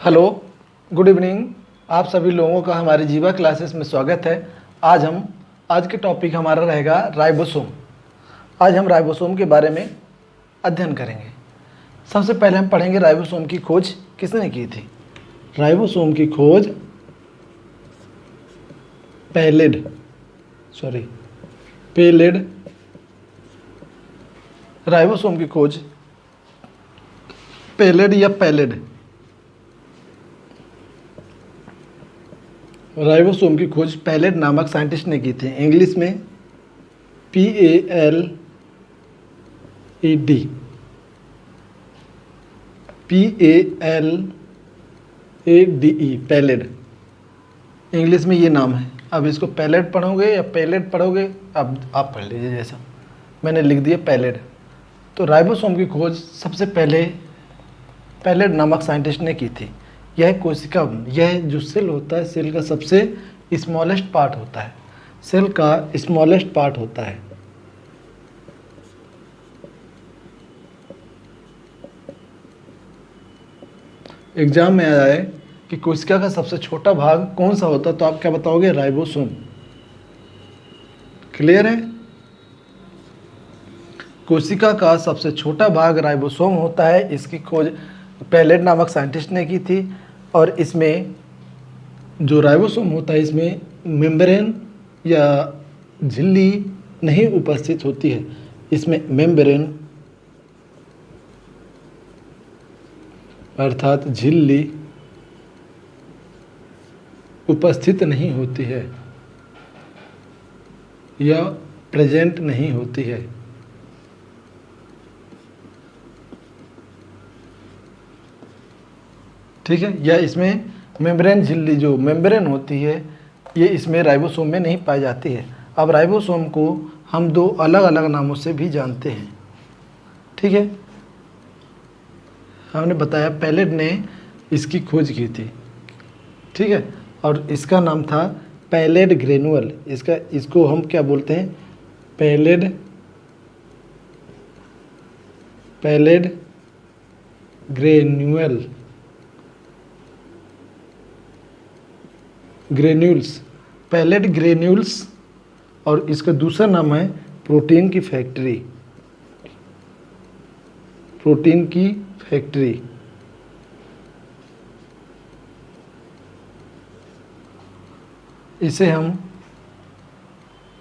Hello, good evening. आप सभी लोगों का हमारी जीवा क्लासेस में स्वागत है। आज के टॉपिक हमारा रहेगा राइबोसोम। आज हम राइबोसोम के बारे में अध्ययन करेंगे। सबसे पहले हम पढ़ेंगे राइबोसोम की खोज किसने की थी। राइबोसोम की खोज पेलेड राइबोसोम की खोज पेलेड या पैलेड राइबोसोम की खोज पैलेड नामक साइंटिस्ट ने की थी। इंग्लिश में PALED पैलेड, इंग्लिश में ये नाम है। अब इसको पैलेड पढ़ोगे या पैलेड पढ़ोगे, अब आप पढ़ लीजिए। जैसा मैंने लिख दिया पैलेड। तो राइबोसोम की खोज सबसे पहले पैलेड नामक साइंटिस्ट ने की थी। यह कोशिका, यह जो सेल होता है, सेल का सबसे स्मॉलेस्ट पार्ट होता है। सेल का स्मॉलेस्ट पार्ट होता है। एग्जाम में आया है कि कोशिका का सबसे छोटा भाग कौन सा होता है, तो आप क्या बताओगे? राइबोसोम। क्लियर है? कोशिका का सबसे छोटा भाग राइबोसोम होता है। इसकी खोज पैलेड नामक साइंटिस्ट ने की थी। और इसमें जो राइबोसोम होता है, इसमें मेम्ब्रेन या झिल्ली नहीं उपस्थित होती है। इसमें मेम्ब्रेन अर्थात झिल्ली उपस्थित नहीं होती है या प्रेजेंट नहीं होती है। ठीक है? या इसमें मेम्ब्रेन झिल्ली, जो मेम्ब्रेन होती है, ये इसमें राइबोसोम में नहीं पाई जाती है। अब राइबोसोम को हम दो अलग अलग नामों से भी जानते हैं। ठीक है? हमने बताया पैलेड ने इसकी खोज की थी। ठीक है? और इसका नाम था पैलेड ग्रेनुअल। इसको हम क्या बोलते हैं? Pallid granules, pallid granules. और इसका दूसरा नाम है प्रोटीन की फैक्ट्री। इसे हम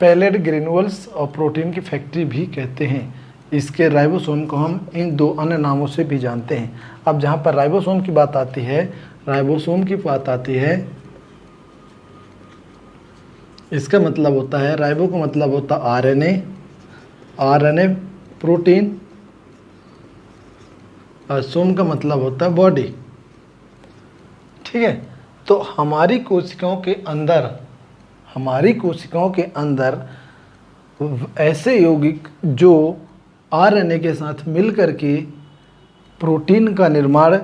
पैलेड ग्रेन्यूल्स और प्रोटीन की फैक्ट्री भी कहते हैं। इसके राइबोसोम को हम इन दो अन्य नामों से भी जानते हैं। अब जहाँ पर राइबोसोम की बात आती है, इसका मतलब होता है, राइबो का मतलब होता है आरएनए प्रोटीन, और सोम का मतलब होता है बॉडी। ठीक है? तो हमारी कोशिकाओं के अंदर ऐसे यौगिक जो आरएनए के साथ मिलकर के प्रोटीन का निर्माण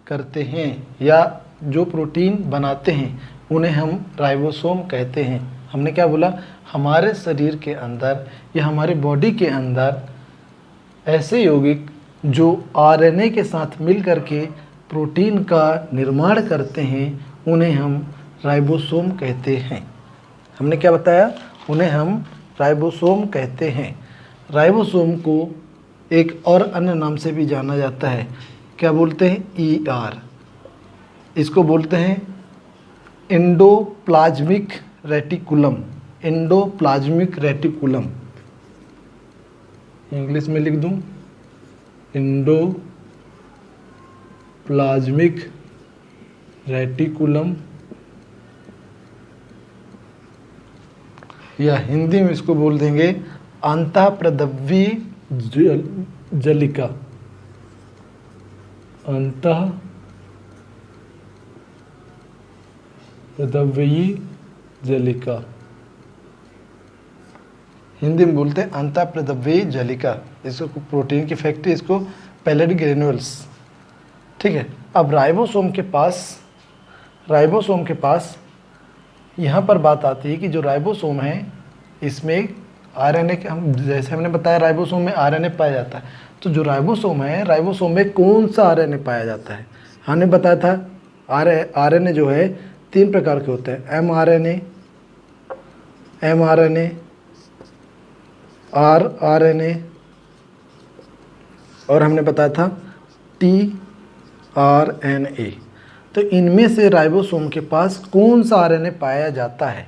करते हैं या जो प्रोटीन बनाते हैं, उन्हें हम राइबोसोम कहते हैं। हमने क्या बोला? हमारे शरीर के अंदर या हमारे बॉडी के अंदर ऐसे यौगिक जो आरएनए के साथ मिलकर के प्रोटीन का निर्माण करते हैं, उन्हें हम राइबोसोम कहते हैं। हमने क्या बताया? उन्हें हम राइबोसोम कहते हैं। राइबोसोम को एक और अन्य नाम से भी जाना जाता है। क्या बोलते हैं? ER। इसको बोलते हैं एंडोप्लाज्मिक रेटिकुलम। इंग्लिश में लिख दूं, एंडोप्लाज्मिक रेटिकुलम, या हिंदी में इसको बोल देंगे अंतःप्रदव्य जलिका। हिंदी में बोलते हैं अंतःप्रदव्य जलिका। इसको प्रोटीन की फैक्ट्री, इसको पैलेड ग्रेन्यूल्स। ठीक है? अब राइबोसोम के पास यहाँ पर बात आती है कि जो राइबोसोम है, इसमें आरएनए के, हम जैसे हमने बताया राइबोसोम में आरएनए पाया जाता है। तो जो राइबोसोम है, राइबोसोम में कौन सा आरएनए पाया जाता है? हमने बताया था आरएनए जो है 3 प्रकार के होते हैं, एमआरएनए, आरआरएनए और हमने बताया था टीआरएनए। तो इनमें से राइबोसोम के पास कौन सा आरएनए पाया जाता है?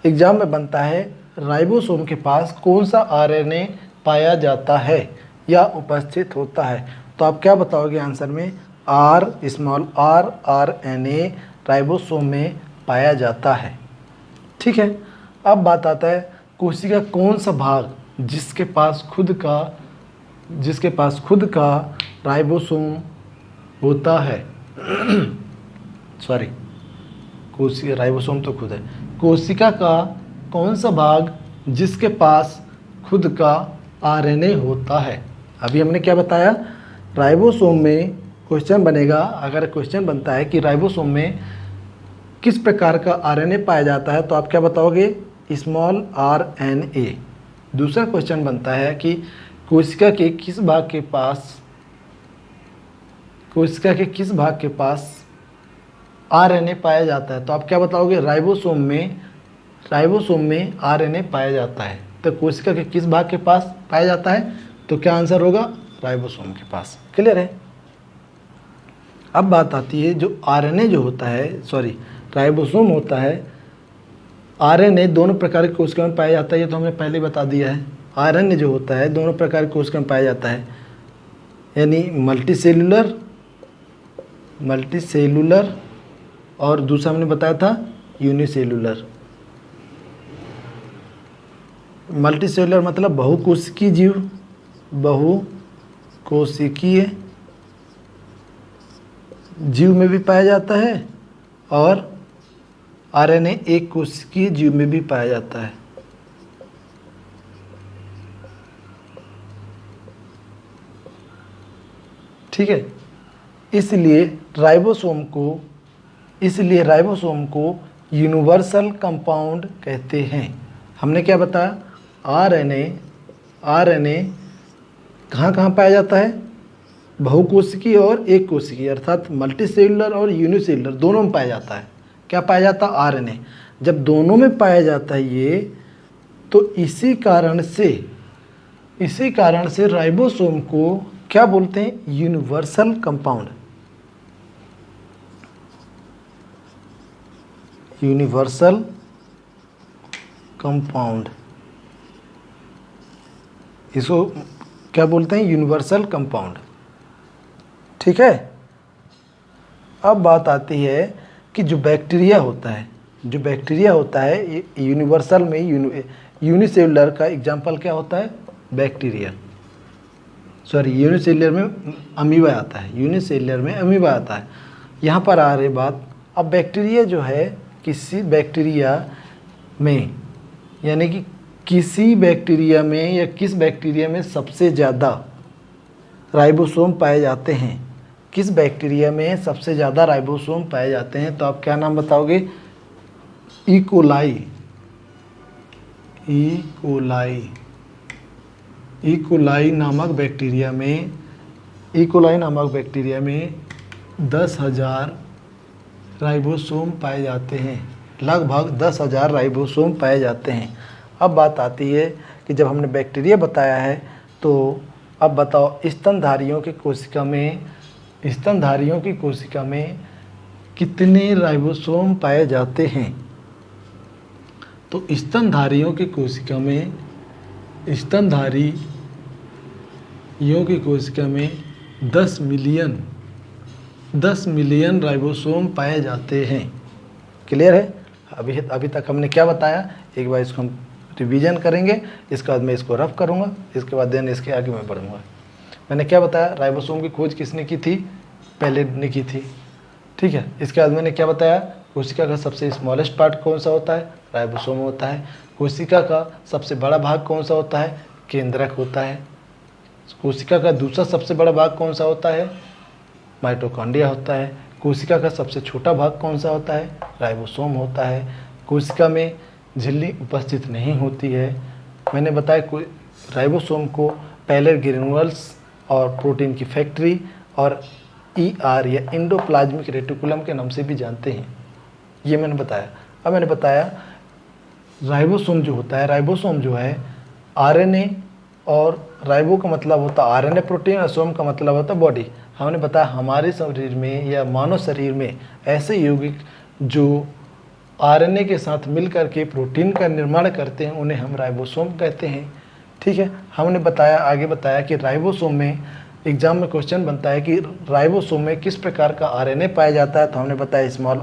एग्जाम में बनता है राइबोसोम के पास कौन सा आरएनए पाया जाता है या उपस्थित होता है। तो आप क्या बताओगे आंसर में? स्मॉल आरएनए राइबोसोम में पाया जाता है। ठीक है, अब बात आता है कोशिका कौन सा भाग जिसके पास खुद का राइबोसोम होता है। सॉरी, कोशिका, राइबोसोम तो खुद है। कोशिका का कौन सा भाग जिसके पास खुद का आरएनए होता है? अभी हमने क्या बताया, राइबोसोम में क्वेश्चन बनेगा, अगर क्वेश्चन बनता है कि राइबोसोम में किस प्रकार का आरएनए पाया जाता है तो आप क्या बताओगे? Small RNA. दूसरा क्वेश्चन बनता है कि कोशिका के किस भाग के पास आरएनए पाया जाता है तो आप क्या बताओगे? राइबोसोम में आरएनए पाया जाता है। तो कोशिका के किस भाग के पास पाया जाता है? तो क्या आंसर होगा? राइबोसोम के पास। क्लियर है? अब बात आती है जो आरएनए जो होता है, सॉरी राइबोसोम होता है, आरएनए दोनों प्रकार की कोशिका में पाया जाता है, ये तो हमने पहले बता दिया है। आरएनए जो होता है दोनों प्रकार की कोशिका में पाया जाता है, यानी मल्टीसेलुलर और दूसरा हमने बताया था यूनिसेलुलर। मल्टीसेलुलर मतलब बहुकोशिकीय जीव में भी पाया जाता है और आरएनए एक कोशिकीय जीव में भी पाया जाता है। ठीक है, इसलिए राइबोसोम को यूनिवर्सल कंपाउंड कहते हैं। हमने क्या बताया? आरएनए कहाँ कहाँ पाया जाता है? बहुकोशिकीय और एक कोशिकीय, अर्थात मल्टीसेलुलर और यूनिसेलुलर दोनों में पाया जाता है। क्या पाया जाता है? आरएनए। जब दोनों में पाया जाता है ये, तो इसी कारण से राइबोसोम को क्या बोलते हैं? Universal compound. यूनिवर्सल कंपाउंड, इसको क्या बोलते हैं? Universal compound. ठीक है, अब बात आती है कि जो बैक्टीरिया होता है ये यूनिवर्सल में यूनिसेलुलर का एग्जाम्पल क्या होता है? बैक्टीरिया। सॉरी, यूनिसेलुलर में अमीबा आता है। यहाँ पर आ रही बात, अब बैक्टीरिया जो है किसी बैक्टीरिया में, यानी कि किसी बैक्टीरिया में या किस बैक्टीरिया में सबसे ज़्यादा राइबोसोम पाए जाते हैं? किस बैक्टीरिया में सबसे ज़्यादा राइबोसोम पाए जाते हैं? तो आप क्या नाम बताओगे? इकोलाई नामक बैक्टीरिया में 10,000 राइबोसोम पाए जाते हैं। लगभग 10,000 राइबोसोम पाए जाते हैं। अब बात आती है कि जब हमने बैक्टीरिया बताया है, तो अब बताओ स्तनधारियों की कोशिका में कितने राइबोसोम पाए जाते हैं? तो स्तनधारियों की कोशिका में 10 मिलियन राइबोसोम पाए जाते हैं। क्लियर है? अभी तक हमने क्या बताया, एक बार इसको हम रिवीजन करेंगे, इसके बाद मैं इसको रफ करूँगा, इसके बाद देन इसके आगे मैं बढ़ूँगा। मैंने क्या बताया? राइबोसोम की खोज किसने की थी? पैलेट ने की थी। ठीक है, इसके बाद मैंने क्या बताया? कोशिका का सबसे स्मॉलेस्ट पार्ट कौन सा होता है? राइबोसोम होता है। कोशिका का सबसे बड़ा भाग कौन सा होता है? केंद्रक होता है। कोशिका का दूसरा सबसे बड़ा भाग कौन सा होता है? माइटोकॉन्ड्रिया होता है। कोशिका का सबसे छोटा भाग कौन सा होता है? राइबोसोम होता है। कोशिका में झिल्ली उपस्थित नहीं होती है। मैंने बताया राइबोसोम को पैलेट ग्रेन्युल्स और प्रोटीन की फैक्ट्री और ER या एंडोप्लाज्मिक रेटिकुलम के नाम से भी जानते हैं। ये मैंने बताया। अब मैंने बताया राइबोसोम जो होता है, राइबोसोम जो है RNA, और राइबो का मतलब होता है RNA प्रोटीन और सोम का मतलब होता है बॉडी। हमने बताया हमारे शरीर में या मानव शरीर में ऐसे यौगिक जो RNA के साथ मिलकर के प्रोटीन का निर्माण करते हैं उन्हें हम राइबोसोम कहते हैं। ठीक है, हमने बताया, आगे बताया कि राइबोसोम में एग्जाम में क्वेश्चन बनता है कि राइबोसोम में किस प्रकार का RNA पाया जाता है। तो हमने बताया स्मॉल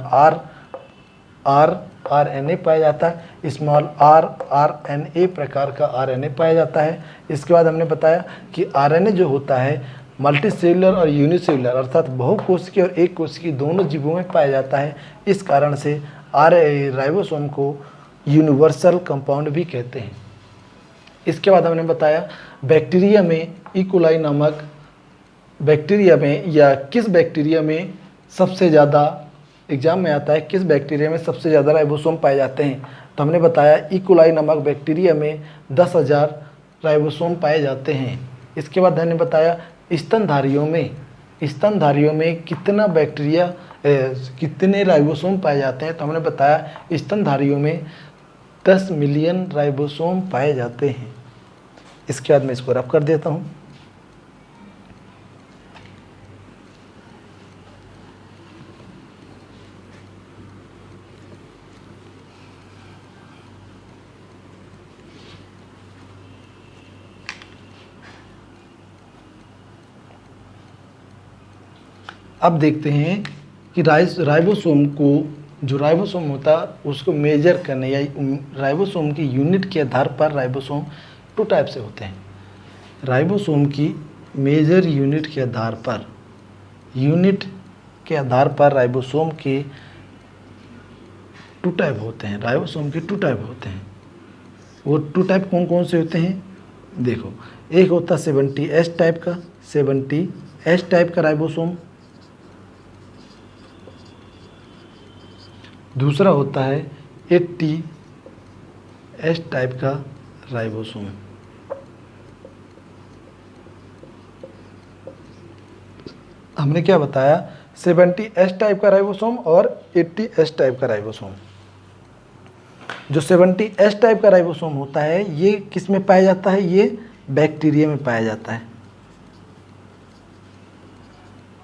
r RNA पाया जाता है, स्मॉल r RNA प्रकार का RNA पाया जाता है। इसके बाद हमने बताया कि RNA जो होता है मल्टीसेलुलर और यूनिसेलुलर अर्थात बहुकोशिकीय और एक कोशिकीय दोनों जीवों में पाया जाता है। इस कारण से राइबोसोम को यूनिवर्सल कंपाउंड भी कहते हैं। इसके बाद हमने बताया बैक्टीरिया में इकोलाई नामक बैक्टीरिया में या किस बैक्टीरिया में सबसे ज़्यादा, एग्जाम में आता है किस बैक्टीरिया में सबसे ज़्यादा राइबोसोम पाए जाते हैं। तो हमने बताया इकोलाई नामक बैक्टीरिया में 10,000 राइबोसोम पाए जाते हैं। इसके बाद हमने बताया स्तनधारियों में कितना बैक्टीरिया कितने राइबोसोम पाए जाते हैं। तो हमने बताया स्तनधारियों में 10 मिलियन राइबोसोम पाए जाते हैं। इसके बाद मैं इसको रफ कर देता हूँ। अब देखते हैं कि राइबोसोम को, जो राइबोसोम होता है उसको मेजर करने या राइबोसोम की यूनिट के आधार पर राइबोसोम 2 टाइप से होते हैं। राइबोसोम की मेजर यूनिट के आधार पर राइबोसोम के 2 टाइप होते हैं। राइबोसोम के 2 टाइप होते हैं। वो 2 टाइप कौन कौन से होते हैं? देखो, एक होता है 70S टाइप का, 70S टाइप का राइबोसोम। दूसरा होता है 80S टाइप का राइबोसोम। हमने क्या बताया? 70S टाइप का राइबोसोम और 80S टाइप का राइबोसोम। जो 70S टाइप का राइबोसोम होता है ये किस में पाया जाता है? ये बैक्टीरिया में पाया जाता है,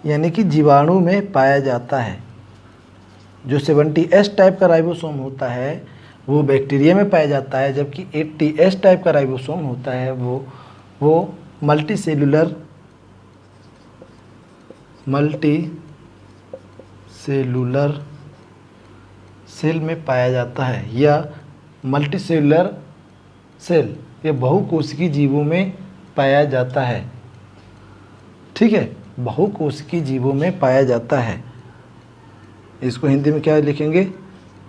यानी कि जीवाणु में पाया जाता है। जो 70S टाइप का राइबोसोम होता है वो बैक्टीरिया में पाया जाता है, जबकि 80S टाइप का राइबोसोम होता है वो मल्टीसेलुलर सेल में पाया जाता है, या मल्टीसेलुलर सेल या बहुकोशिकीय जीवों में पाया जाता है। ठीक है, बहुकोशिकीय जीवों में पाया जाता है। इसको हिंदी में क्या लिखेंगे?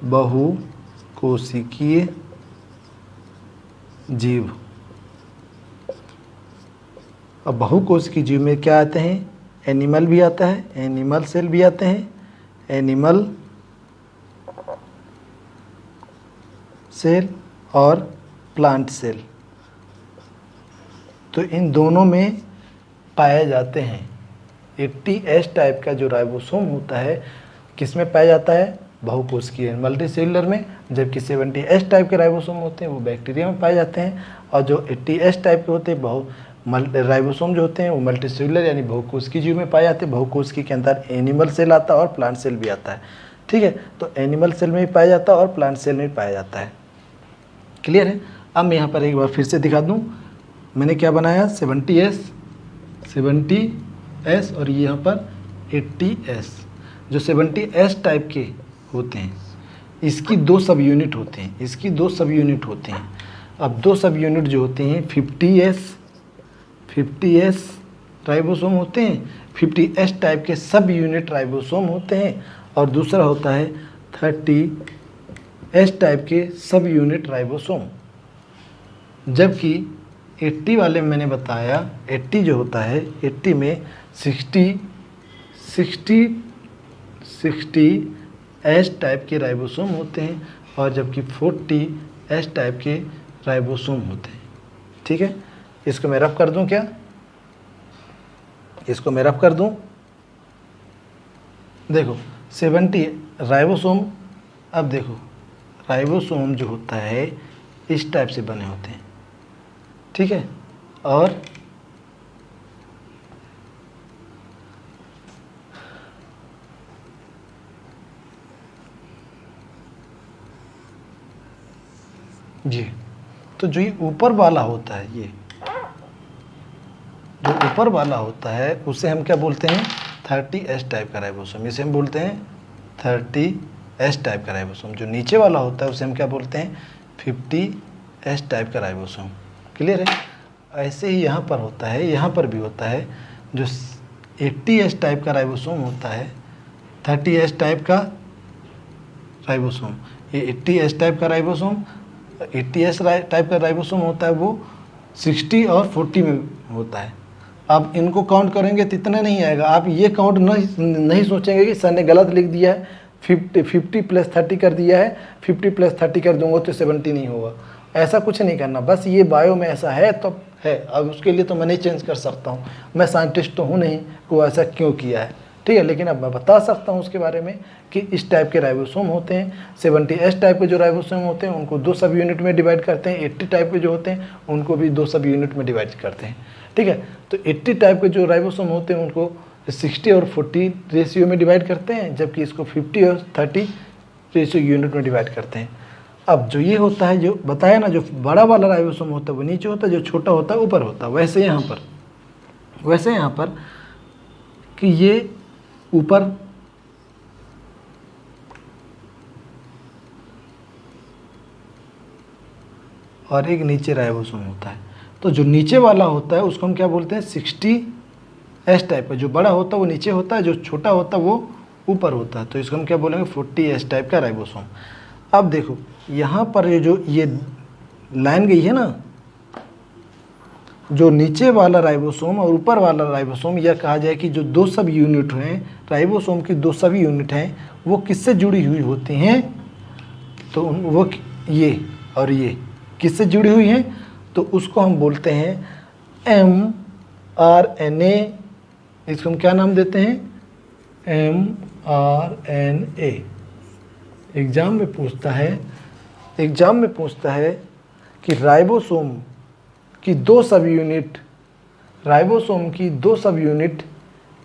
बहुकोशिकीय जीव। अब बहुकोशिकीय जीव में क्या आते हैं? एनिमल भी आता है, एनिमल सेल भी आते हैं, एनिमल सेल और प्लांट सेल। तो इन दोनों में पाए जाते हैं। 80S टाइप का जो राइबोसोम होता है किस में पाया जाता है? बहुकोशिकीय मल्टीसेलुलर में, जबकि 70S टाइप के राइबोसोम होते हैं वो बैक्टीरिया में पाए जाते हैं। और जो 80S टाइप के होते हैं राइबोसोम जो होते हैं वो मल्टीसेलुलर यानी बहुकोशिकीय जीव में पाए जाते हैं। बहुकोशिकीय के अंदर एनिमल सेल आता है और प्लांट सेल भी आता है। ठीक है, तो एनिमल सेल में भी पाया जाता है और प्लांट सेल में भी पाया जाता है। क्लियर है? अब मैं यहाँ पर एक बार फिर से दिखा दूँ। मैंने क्या बनाया? 70S और ये यहाँ पर 80S। जो 70S टाइप के होते हैं इसकी 2 सब यूनिट होते हैं। अब 2 सब यूनिट जो होते हैं 50S राइबोसोम होते हैं, 50S टाइप के सब यूनिट राइबोसोम होते हैं, और दूसरा होता है 30S टाइप के सब यूनिट राइबोसोम। जबकि 80 वाले में मैंने बताया 80 जो होता है 80 में 60S टाइप के राइबोसोम होते हैं, और जबकि 40S टाइप के राइबोसोम होते हैं। ठीक है, इसको मैं रफ कर दूं क्या? इसको मैं रफ कर दूं। देखो 70 राइबोसोम, अब देखो राइबोसोम जो होता है इस टाइप से बने होते हैं, ठीक है, और जी, तो जो ये ऊपर वाला होता है, ये जो ऊपर वाला होता है उसे हम क्या बोलते हैं, 30S टाइप का राइबोसोम, इसे हम बोलते हैं 30S टाइप का राइबोसोम। जो नीचे वाला होता है उसे हम क्या बोलते हैं, 50S टाइप का राइबोसोम। क्लियर है? ऐसे ही यहाँ पर होता है, यहाँ पर भी होता है। जो 80S टाइप का राइबोसोम होता है, 30S टाइप का राइबोसोम, ये 80S टाइप का राइबोसोम, 80S टाइप का राइबोसोम होता है वो 60 और 40 में होता है। आप इनको काउंट करेंगे तो इतना नहीं आएगा। आप ये काउंट नहीं सोचेंगे कि सर ने गलत लिख दिया है, 50 प्लस 30 कर दिया है, 50 प्लस 30 कर दूंगा तो 70 नहीं होगा। ऐसा कुछ नहीं करना, बस ये बायो में ऐसा है तो है। अब उसके लिए तो मैं नहीं चेंज कर सकता हूँ, मैं साइंटिस्ट तो हूँ नहीं को ऐसा क्यों किया है, ठीक है। लेकिन अब मैं बता सकता हूँ उसके बारे में कि इस टाइप के राइबोसोम होते हैं। 70S टाइप के जो राइबोसोम होते हैं उनको 2 सब यूनिट में डिवाइड करते हैं। 80 टाइप के जो होते हैं उनको भी 2 सब यूनिट में डिवाइड करते हैं, ठीक है। तो 80 टाइप के जो राइबोसोम होते हैं उनको 60 और 40 रेशियो में डिवाइड करते हैं, जबकि इसको 50 और 30 रेशियो यूनिट में डिवाइड करते हैं। अब जो ये होता है, जो बताया ना, जो बड़ा वाला राइबोसोम होता है वो नीचे होता है, जो छोटा होता है ऊपर होता है। वैसे यहाँ पर कि ये ऊपर और एक नीचे राइबोसोम होता है। तो जो नीचे वाला होता है उसको हम क्या बोलते हैं, 60S टाइप का। जो बड़ा होता है वो नीचे होता है, जो छोटा होता है वो ऊपर होता है। तो इसको हम क्या बोलेंगे, 40S टाइप का राइबोसोम। अब देखो यहाँ पर ये लाइन गई है ना, जो नीचे वाला राइबोसोम और ऊपर वाला राइबोसोम, यह कहा जाए कि जो 2 सब यूनिट हैं राइबोसोम की, 2 सब यूनिट हैं, वो किससे जुड़ी हुई होती हैं, तो वो ये और ये किससे जुड़ी हुई हैं, तो उसको हम बोलते हैं mRNA। इसको हम क्या नाम देते हैं, mRNA। एग्जाम में पूछता है कि राइबोसोम की 2 सब यूनिट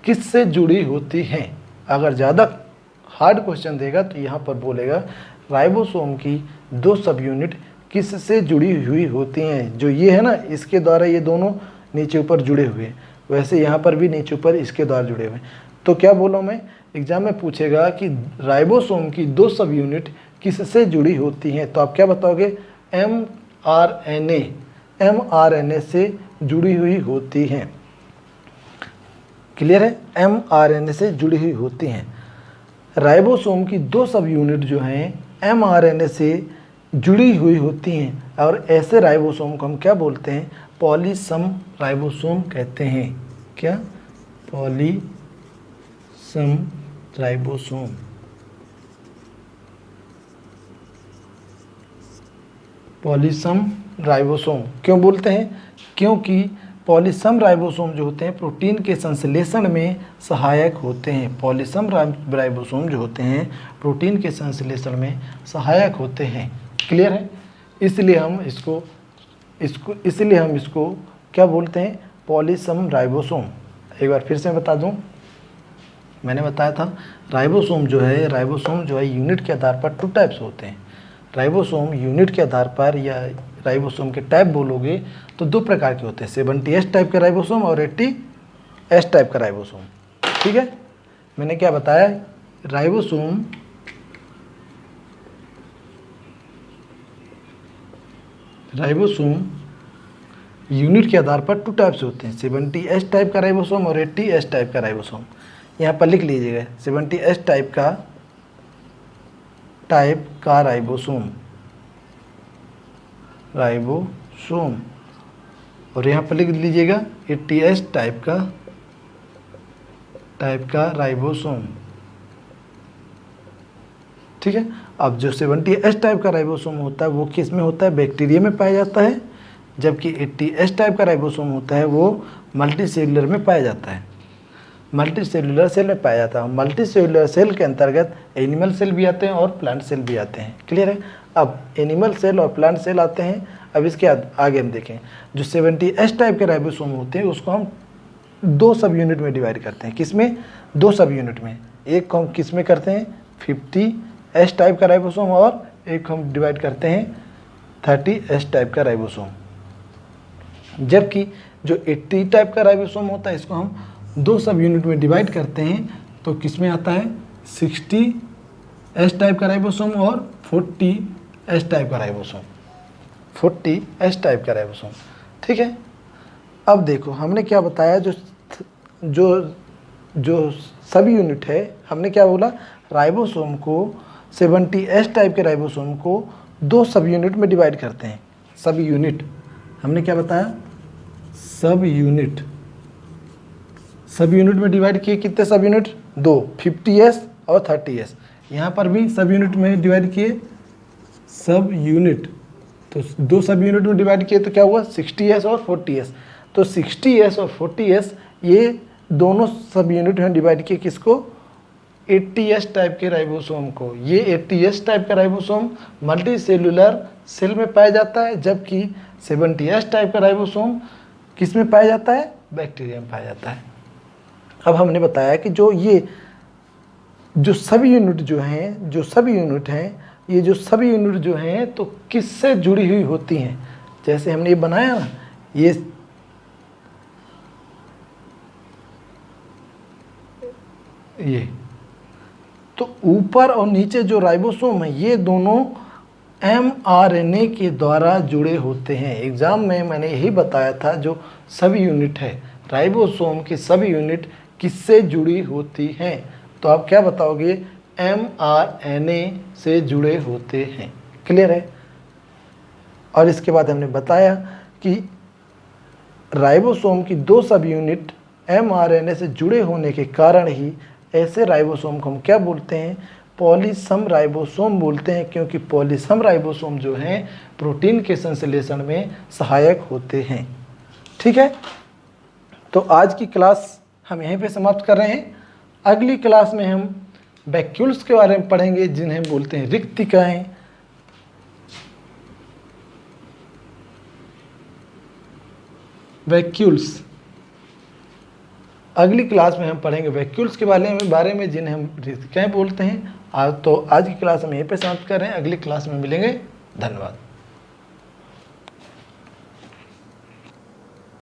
किससे जुड़ी होती हैं। अगर ज़्यादा हार्ड क्वेश्चन देगा तो यहाँ पर बोलेगा राइबोसोम की 2 सब यूनिट किससे जुड़ी हुई होती हैं। जो ये है ना, इसके द्वारा ये दोनों नीचे ऊपर जुड़े हुए हैं, वैसे यहाँ पर भी नीचे ऊपर इसके द्वारा जुड़े हुए हैं। तो क्या बोला मैं, एग्जाम में पूछेगा कि राइबोसोम की 2 सब यूनिट किससे जुड़ी होती हैं, तो आप क्या बताओगे, mRNA से जुड़ी हुई होती हैं। क्लियर है, mRNA से जुड़ी हुई होती हैं। राइबोसोम की 2 सब यूनिट जो हैं mRNA से जुड़ी हुई होती हैं, और ऐसे राइबोसोम को हम क्या बोलते हैं, पॉलीसम राइबोसोम कहते हैं। क्या, पॉलीसम राइबोसोम। पॉलीसम राइबोसोम क्यों बोलते हैं, क्योंकि पॉलीसम राइबोसोम जो होते हैं प्रोटीन के संश्लेषण में सहायक होते हैं। पॉलीसम राइबोसोम जो होते हैं प्रोटीन के संश्लेषण में सहायक होते हैं। क्लियर है, इसलिए हम इसको क्या बोलते हैं, पॉलीसम राइबोसोम। एक बार फिर से बता दूं, मैंने बताया था राइबोसोम जो है यूनिट के आधार पर 2 टाइप्स होते हैं। राइबोसोम यूनिट के आधार पर या राइबोसोम के टाइप बोलोगे तो 2 प्रकार के होते हैं, 70S टाइप का राइबोसोम और 80S टाइप का राइबोसोम। ठीक है, मैंने क्या बताया, राइबोसोम यूनिट के आधार पर 2 टाइप्स होते हैं, 70S टाइप का राइबोसोम और 80S टाइप का राइबोसोम। यहाँ पर लिख लीजिएगा 70S टाइप का राइबोसोम और यहाँ पर लिख लीजिएगा 80S टाइप का राइबोसोम। ठीक है, अब जो 70S टाइप का राइबोसोम होता है वो किस में होता है, बैक्टीरिया में पाया जाता है, जबकि 80S टाइप का राइबोसोम होता है वो मल्टीसेलुलर में पाया जाता है। मल्टी सेलुलर सेल में पाया जाता है। मल्टी सेलुलर सेल के अंतर्गत एनिमल सेल भी आते हैं और प्लांट सेल भी आते हैं। क्लियर है। अब एनिमल सेल और प्लांट सेल आते हैं। अब इसके आगे हम देखें, जो 70S टाइप के राइबोसोम होते हैं उसको हम 2 सब यूनिट में डिवाइड करते हैं। किसमें? 2 सब यूनिट में। एक को हम किस में करते हैं? 50S टाइप का राइबोसोम, और एक को हम डिवाइड करते हैं 30S टाइप का राइबोसोम। जबकि जो 80 टाइप का राइबोसोम होता है इसको हम 2 सब यूनिट में डिवाइड करते हैं। तो किस में आता है? 60S टाइप का राइबोसोम और 40S टाइप का राइबोसोम। 40S टाइप का राइबोसोम। ठीक है। अब देखो हमने क्या बताया, जो सब यूनिट है, हमने क्या बोला? राइबोसोम को 70S टाइप के राइबोसोम को 2 सब यूनिट में डिवाइड करते हैं। सब यूनिट हमने क्या बताया? सब यूनिट में डिवाइड किए। कितने सब यूनिट? 2, 50S और 30S। यहाँ पर भी सब यूनिट में डिवाइड किए सब यूनिट, तो 2 सब यूनिट में डिवाइड किए तो क्या हुआ? 60S और 40S। तो 60S और 40S ये दोनों सब यूनिट में डिवाइड किए किसको? 80S टाइप के राइबोसोम को। ये 80S टाइप का राइबोसोम मल्टी सेलुलर सेल में पाया जाता है, जबकि 70S टाइप का राइबोसोम किस में पाया जाता है? बैक्टीरिया में पाया जाता है। अब हमने बताया कि जो सभी यूनिट जो हैं, ये जो सभी यूनिट जो हैं तो किससे जुड़ी हुई होती हैं? जैसे हमने ये बनाया ना, ये तो ऊपर और नीचे जो राइबोसोम है ये दोनों mRNA के द्वारा जुड़े होते हैं। एग्जाम में मैंने यही बताया था, जो सभी यूनिट है राइबोसोम की सभी यूनिट किससे जुड़ी होती हैं? तो आप क्या बताओगे? mRNA से जुड़े होते हैं। क्लियर है। और इसके बाद हमने बताया कि राइबोसोम की 2 सब यूनिट mRNA से जुड़े होने के कारण ही ऐसे राइबोसोम को हम क्या बोलते हैं? पॉलीसम राइबोसोम बोलते हैं, क्योंकि पॉलीसम राइबोसोम जो हैं प्रोटीन के संश्लेषण में सहायक होते हैं। ठीक है। तो आज की क्लास हम यहीं पे समाप्त कर रहे हैं। अगली क्लास में हम वैक्यूल्स के बारे में पढ़ेंगे, जिन्हें बोलते हैं रिक्तिकाएं। वैक्यूल्स, अगली क्लास में हम पढ़ेंगे वैक्यूल्स के बारे में जिन्हें हम रिक्तिकाएं बोलते हैं। तो आज की क्लास हम यहीं पे समाप्त कर रहे हैं। अगली क्लास में मिलेंगे। धन्यवाद।